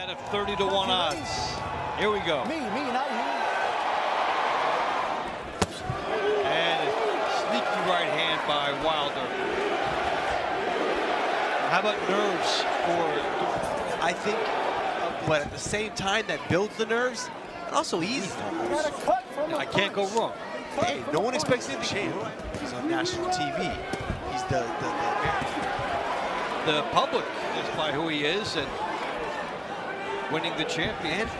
Got a 30-1 odds. Here we go. Me, not you. And a sneaky right hand by Wilder. How about nerves for? I think, but at the same time, that builds the nerves. And also eases them. I can't go wrong. Hey, no one expects him to change. He's on national TV. He's the public is by who he is and winning the champion. And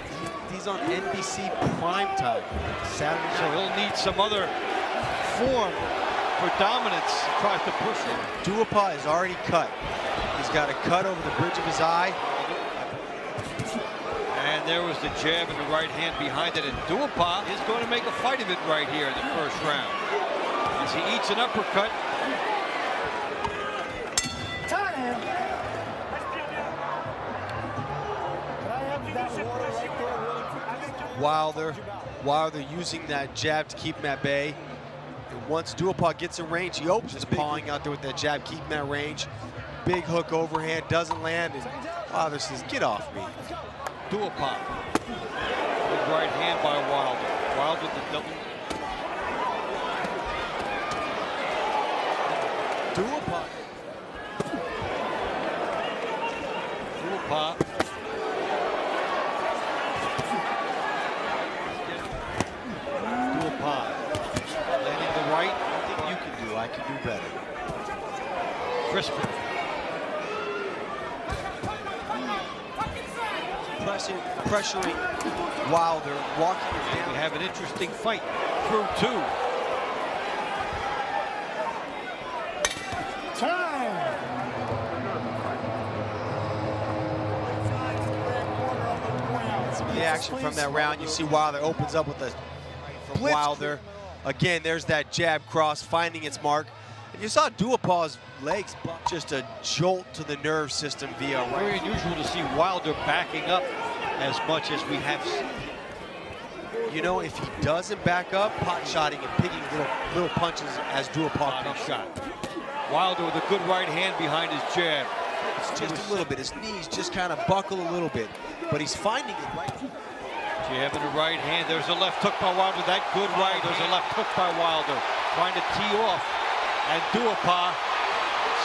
he's on NBC primetime Saturday. So he'll need some other form for dominance. Tries to push him. Duhaupas is already cut. He's got a cut over the bridge of his eye. And there was the jab and the right hand behind it. And Duhaupas is going to make a fight of it right here in the first round. As he eats an uppercut. Wilder using that jab to keep him at bay. And once Duhaupas gets in range, he opens his pawing out there with that jab, keep him at range. Big hook overhand, doesn't land, and Wilder says, get off me. Duhaupas. Good right hand by Wilder. Wilder with the double. Duhaupas. Landing the right. Anything you can do, I can do better. Crispin. Pressuring Wilder, walking him down. We have an interesting fight through two. The action from that round, you see Wilder opens up with a from Wilder. Again, there's that jab cross finding its mark. And you saw Duhaupas's legs just a jolt to the nerve system via right. Very unusual to see Wilder backing up as much as we have seen. You know, if he doesn't back up, pot-shotting and picking little punches as Duhaupas shot. Wilder with a good right hand behind his jab. It's just a little bit. His knees just kind of buckle a little bit, but he's finding it right. Jab in the right hand. There's a left hook by Wilder. That good right. There's a left hook by Wilder. Trying to tee off. And Duhaupas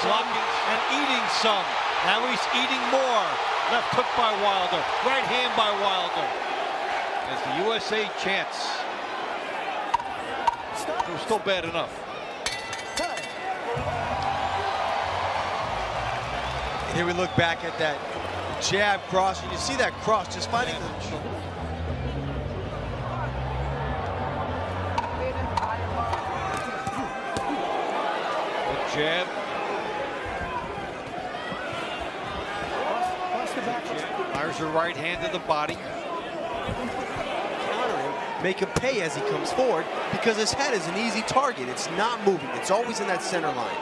blocking and eating some. Now he's eating more. Left hook by Wilder. Right hand by Wilder. As the USA chants. It was still bad enough. And here we look back at that jab cross, and you see that cross just finding the... Jab. Fires her right hand to the body. Counter him, make him pay as he comes forward, because his head is an easy target. It's not moving. It's always in that center line.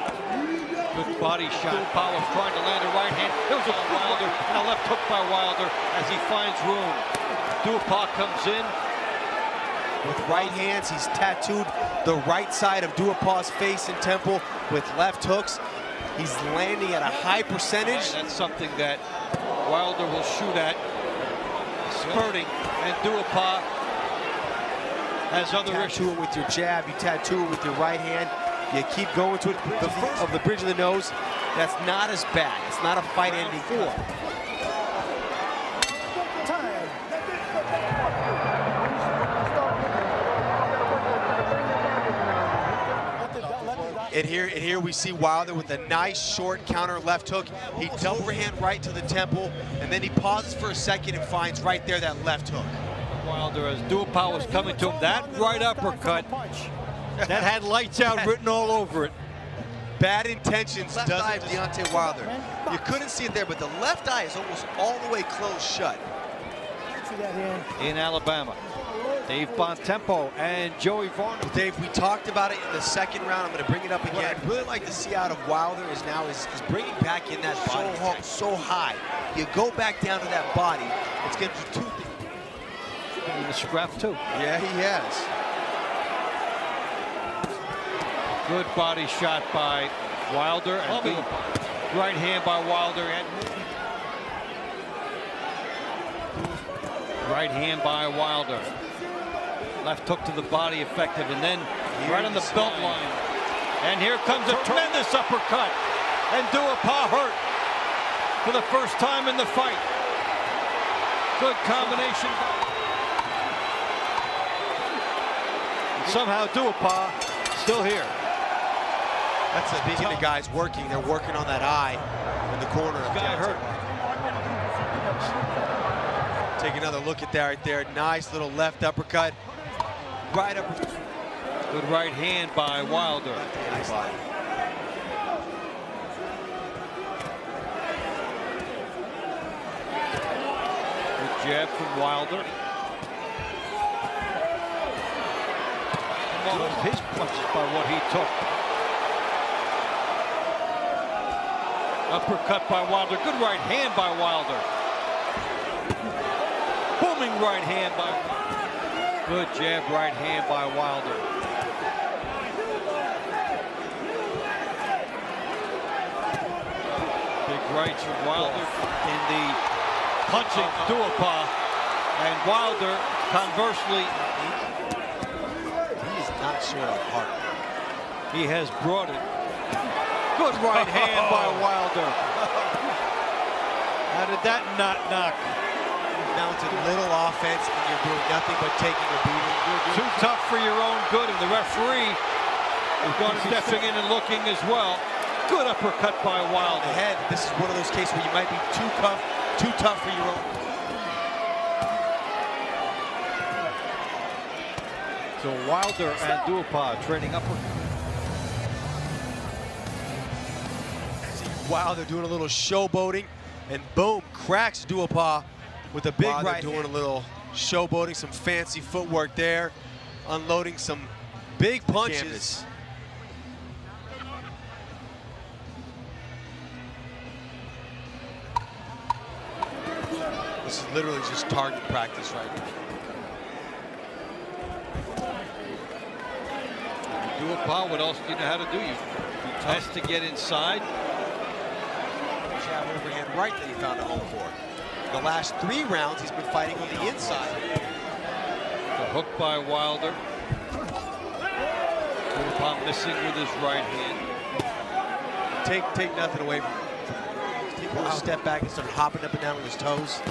Good body shot. Powell trying to land a right hand. There was a Wilder and a left hook by Wilder as he finds room. Duhaupas comes in. With right hands, he's tattooed the right side of Duhaupas's face and temple with left hooks. He's landing at a high percentage. That's something that Wilder will shoot at. Spurting, and Duhaupas has other issues. Tattoo it with your jab, you tattoo it with your right hand. You keep going to it. The first of the bridge of the nose, that's not as bad. It's not a fight-ending four. And here we see Wilder with a nice short counter left hook. He overhand right to the temple, and then he pauses for a second and finds right there that left hook. Wilder, as Duhaupas was coming to him, that right uppercut, that had lights out written all over it. Bad intentions doesn't Deontay Wilder. You couldn't see it there, but the left eye is almost all the way closed shut. In Alabama. Dave Bontempo and Joey Varner. Well, Dave, we talked about it in the second round. I'm going to bring it up again. What I'd really like to see out of Wilder is now is bringing back in that body so high. You go back down to that body, it's going to do two things. In the scrap too. Yeah, he has. Good body shot by Wilder. And right hand by Wilder. And Right hand by Wilder. Left hook to the body, effective, and then right on the belt line. And here comes a tremendous uppercut. And duhaupas hurt for the first time in the fight. Good combination. And somehow duhaupas still here. That's speaking of guys working. They're working on that eye in the corner. Guy hurt. Take another look at that right there. Nice little left uppercut. Right up. Good right hand by Wilder. Nice line. Good jab from Wilder. His punches by what he took. Uppercut by Wilder. Good right hand by Wilder. Booming right hand by Wilder. Good jab right hand by Wilder. Big rights from Wilder in the punching duhaupas. And Wilder, conversely, he is not short of heart. He has brought it. Good right hand by Wilder. How did that not knock? Mounted little offense and you're doing nothing but taking a beating. Too tough for your own good, and the referee is going to be stepping in and looking as well. Good uppercut by Wilder. The head. This is one of those cases where you might be too tough for your own. So Wilder and duhaupas trading upward. Wilder doing a little showboating, and boom, cracks duhaupas with a big right doing hand. A little showboating, some fancy footwork there, unloading some big punches. This is literally just target practice right now. Duhaupas, what else do you know how to do? You test to get inside. Jab overhand right that he found a home for. The last 3 rounds, he's been fighting on the inside. The hook by Wilder. Duhaupas missing with his right hand. Take nothing away from him. Take a little step back and start hopping up and down on his toes.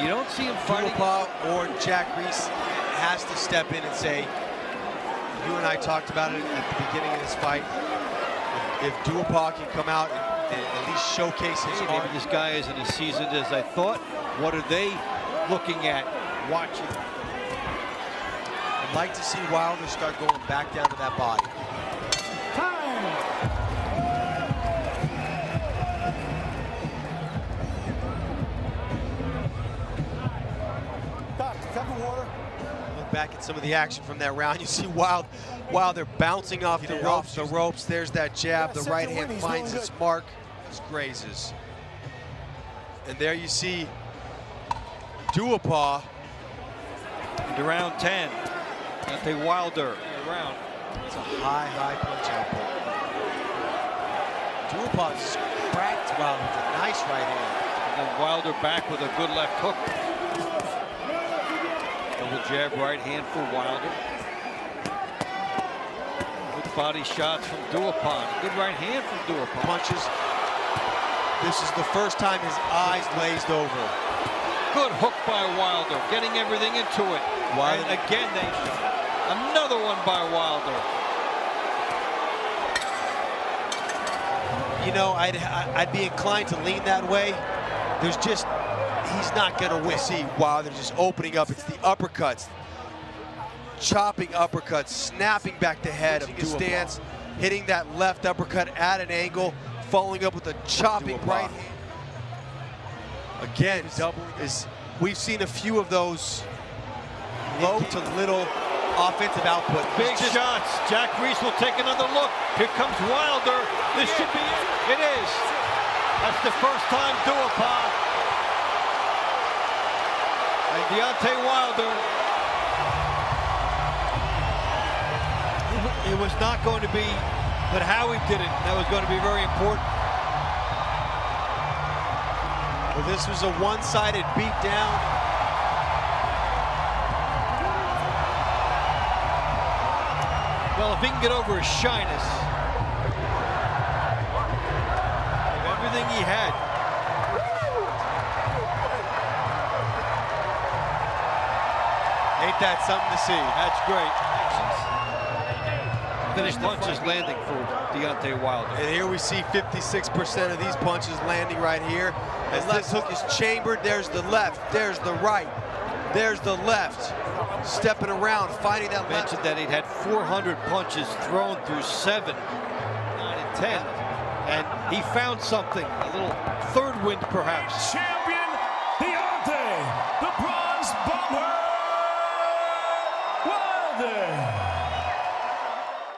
You don't see him fighting. Duhaupas or Jack Reese has to step in and say, you and I talked about it at the beginning of this fight. If Duhaupas can come out and at least showcase his art. Maybe this guy isn't as seasoned as I thought. What are they looking at, watching? I'd like to see Wilder start going back down to that body. Look back at some of the action from that round. You see Wilder bouncing off the ropes. There's that jab. The right hand finds its mark. Just grazes. And there you see Duhaupas. Into round 10. Deontay Wilder around. It's a high punch output. Duhaupas cracked Wilder with a nice right hand. And then Wilder back with a good left hook. Double jab right hand for Wilder. Good body shots from Duhaupas. Good right hand from Duhaupas. Punches. This is the first time his eyes glazed over. Good hook by Wilder, getting everything into it. And again, another one by Wilder. You know, I'd be inclined to lean that way. There's just, he's not gonna win. See Wilder just opening up. It's the uppercuts. Chopping uppercuts, snapping back the head of Duhaupas. Stance, hitting that left uppercut at an angle, following up with a chopping right hand. Again, we've seen a few of those low to little offensive output. Big shots. Jack Reese will take another look. Here comes Wilder. This should be it. It is. That's the first time Duhaupas and Deontay Wilder. It was not going to be, but how he did it, that was going to be very important. But this was a one-sided beatdown. Well, if he can get over his shyness, everything he had. Ain't that something to see? That's great. Finished punches landing for Deontay Wilder. And here we see 56% of these punches landing right here. As left hook is chambered, there's the left, there's the right, there's the left. Stepping around, finding that left. Mentioned that he'd had 400 punches thrown through 7, 9, and 10. And he found something, a little third wind perhaps.